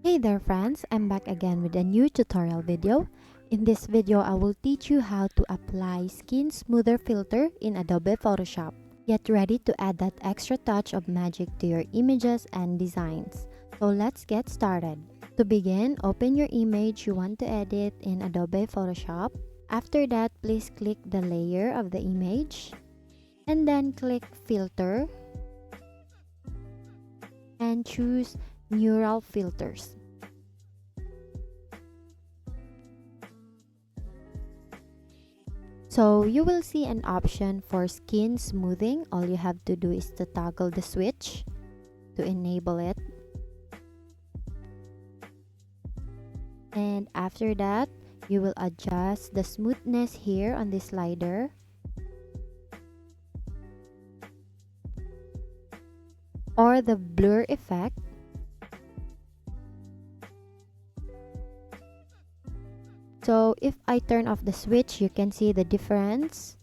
Hey there friends, I'm back again with a new tutorial video. In this video, I will teach you how to apply Skin Smoother filter in Adobe Photoshop. Get ready to add that extra touch of magic to your images and designs. So let's get started. To begin, open your image you want to edit in Adobe Photoshop. After that, please click the layer of the image and then click Filter and choose Neural Filters. So you will see an option for skin smoothing. All you have to do is to toggle the switch to enable it. And after that, you will adjust the smoothness here on this slider. Or the blur effect. So if I turn off the switch, you can see the difference.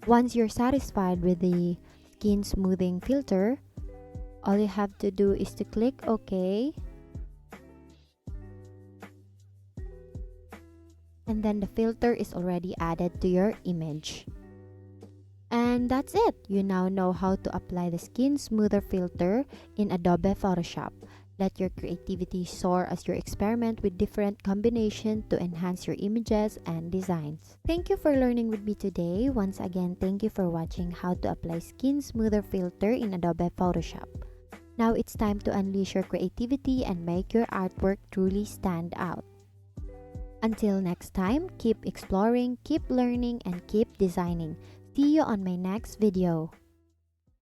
Once you're satisfied with the skin smoothing filter, all you have to do is to click OK. And then the filter is already added to your image. And that's it. You now know how to apply the Skin Smoother filter in Adobe Photoshop. Let your creativity soar as you experiment with different combinations to enhance your images and designs. Thank you for learning with me today. Once again, thank you for watching how to apply Skin Smoother filter in Adobe Photoshop. Now it's time to unleash your creativity and make your artwork truly stand out. Until next time, keep exploring, keep learning, and keep designing. See you on my next video.